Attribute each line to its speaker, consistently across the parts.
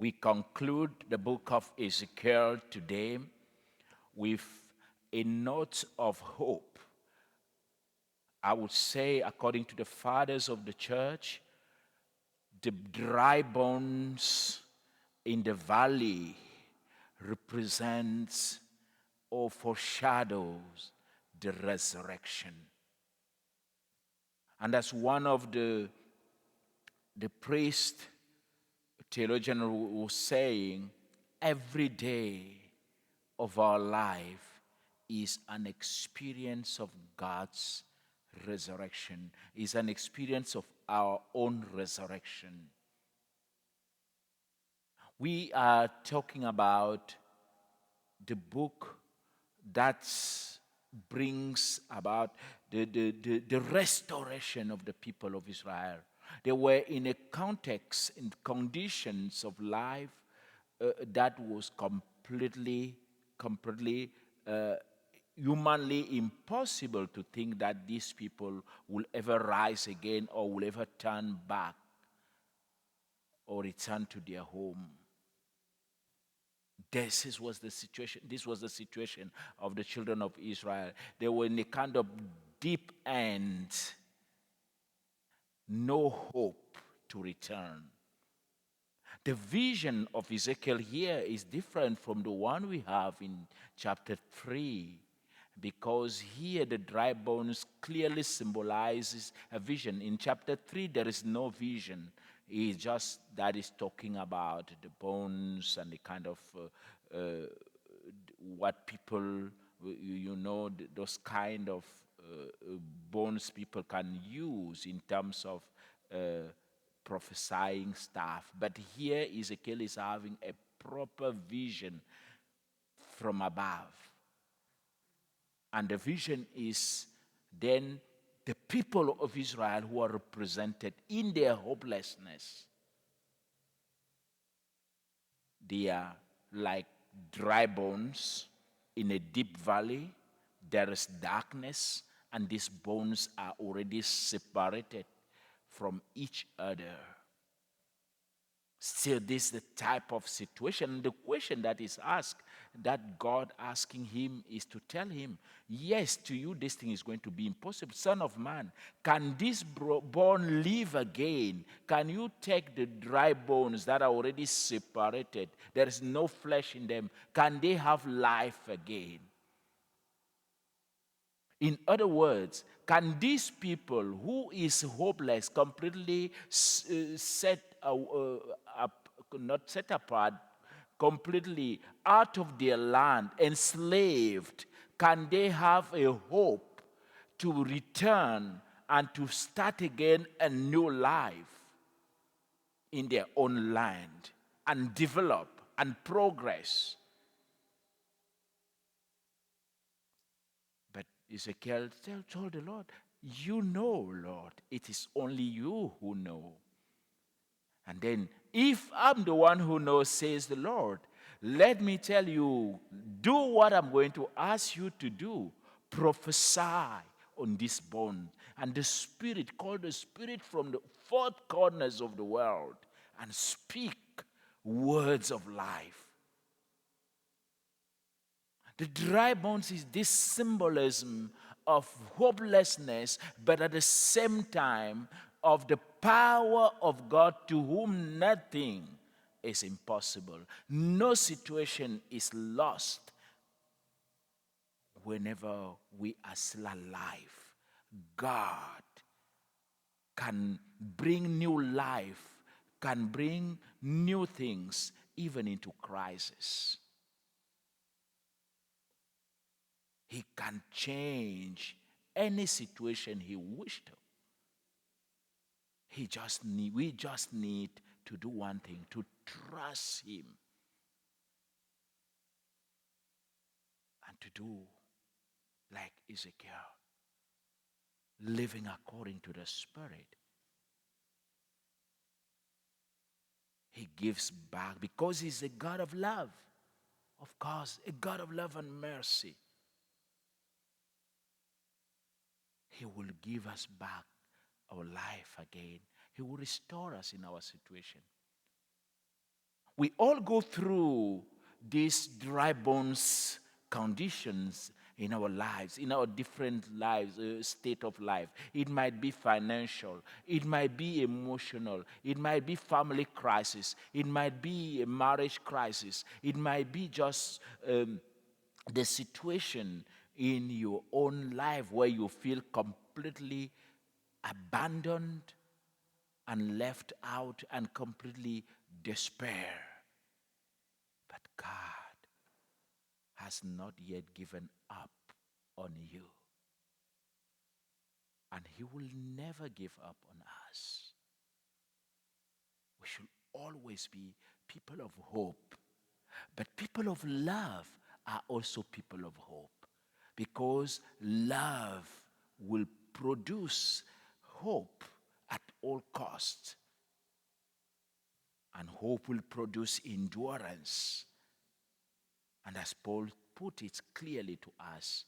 Speaker 1: We conclude the book of Ezekiel today with a note of hope. I would say, according to the fathers of the church, the dry bones in the valley represents or foreshadows the resurrection. And as one of the priest theologian was saying, every day of our life is an experience of God's resurrection, is an experience of our own resurrection. We are talking about the book that brings about the restoration of the people of Israel. They were in a context, in conditions of life that was completely humanly impossible to think that these people will ever rise again or will ever turn back or return to their home. This was the situation of the children of Israel. They were in a kind of deep end, no hope to return. The vision of Ezekiel here is different from the one we have in chapter 3, because here the dry bones clearly symbolizes a vision. In chapter 3, there is no vision. It's just that is talking about the bones and the kind of what people, those kind of bones people can use in terms of prophesying stuff. But here Ezekiel is having a proper vision from above. And the vision is then the people of Israel who are represented in their hopelessness. They are like dry bones in a deep valley. There is darkness, and these bones are already separated from each other. Still, this is the type of situation. The question that is asked, that God asking him, is to tell him, yes, to you this thing is going to be impossible. Son of man, can this bone live again? Can you take the dry bones that are already separated? There is no flesh in them. Can they have life again? In other words, can these people who is hopeless, completely not set apart, completely out of their land, enslaved, can they have a hope to return and to start again a new life in their own land and develop and progress? But Ezekiel told the Lord, you know, Lord, it is only you who know. And then, if I'm the one who knows, says the Lord, let me tell you, do what I'm going to ask you to do. Prophesy on this bone. And the Spirit, call the Spirit from the four corners of the world and speak words of life. The dry bones is this symbolism of hopelessness, but at the same time of the power of God, to whom nothing is impossible. No situation is lost whenever we are still alive. God can bring new life, can bring new things even into crisis. He can change any situation he wished to. We just need to do one thing, to trust him and to do like Ezekiel, living according to the Spirit. He gives back because he's a God of love. Of course, a God of love and mercy. He will give us back our life again. He will restore us in our situation. We all go through these dry bones conditions in our lives, in our different lives, state of life. It might be financial, it might be emotional, it might be family crisis, it might be a marriage crisis, it might be just the situation in your own life where you feel completely abandoned and left out and completely despair. But God has not yet given up on you. And He will never give up on us. We should always be people of hope. But people of love are also people of hope. Because love will produce hope at all costs. And hope will produce endurance. And as Paul put it clearly to us,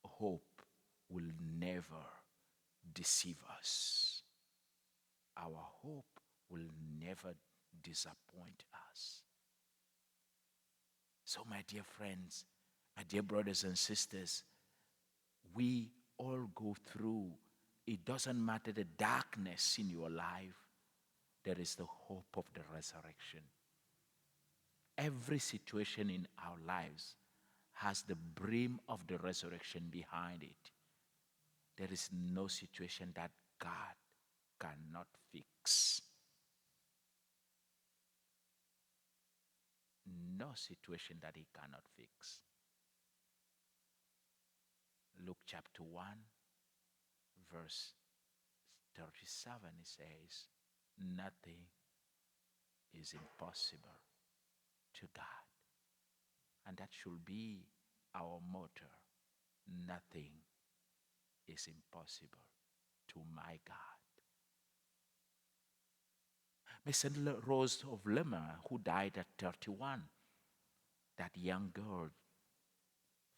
Speaker 1: hope will never deceive us. Our hope will never disappoint us. So, my dear friends, my dear brothers and sisters, we all go through. It doesn't matter the darkness in your life, there is the hope of the resurrection. Every situation in our lives has the brim of the resurrection behind it. There is no situation that God cannot fix. No situation that He cannot fix. Luke chapter 1, verse 37, it says, nothing is impossible to God. And that should be our motto. Nothing is impossible to my God. Miss Rose of Lima, who died at 31, that young girl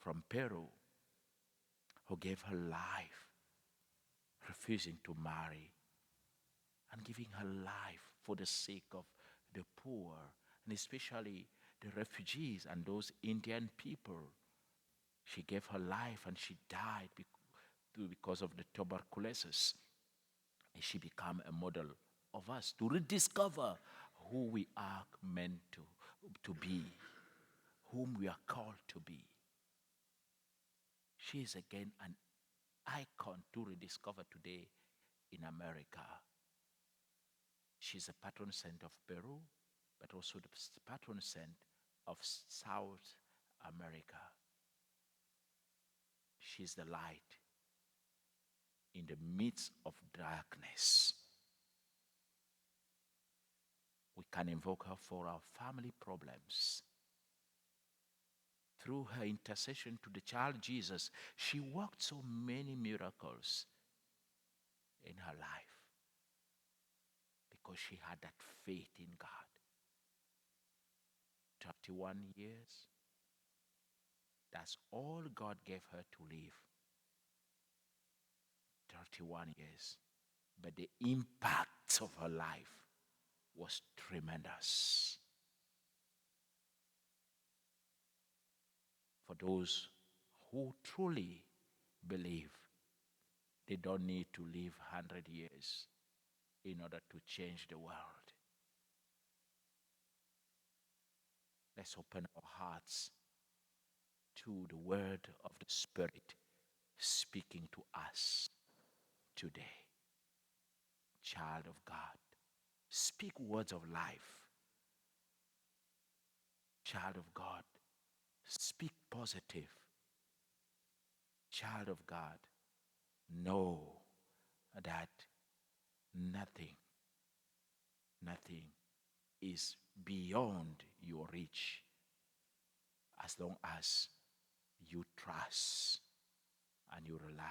Speaker 1: from Peru who gave her life, refusing to marry, and giving her life for the sake of the poor, and especially the refugees and those Indian people. She gave her life and she died because of the tuberculosis. And she became a model of us to rediscover who we are meant to be, whom we are called to be. She is again an icon to rediscover today in America. She's a patron saint of Peru, but also the patron saint of South America. She's the light in the midst of darkness. We can invoke her for our family problems. Through her intercession to the child Jesus, she worked so many miracles in her life because she had that faith in God. 31 years, that's all God gave her to live. 31 years. But the impact of her life was tremendous. For those who truly believe, they don't need to live 100 years in order to change the world. Let's open our hearts to the word of the Spirit speaking to us today. Child of God, speak words of life. Child of God, speak positive. Child of God, know that nothing is beyond your reach as long as you trust and you rely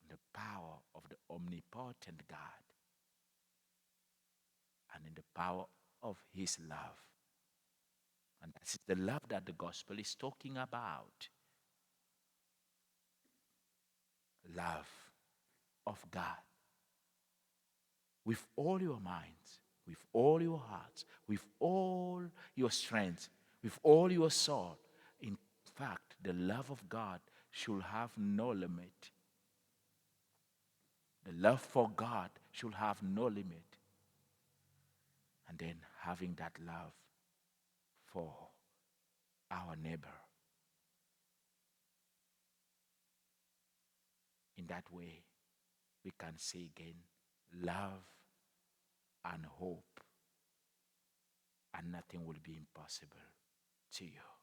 Speaker 1: on the power of the omnipotent God and in the power of His love. And that's the love that the gospel is talking about. Love of God. With all your minds, with all your heart, with all your strength, with all your soul. In fact, the love of God should have no limit. The love for God should have no limit. And then having that love for our neighbor. In that way, we can say again, love and hope, and nothing will be impossible to you.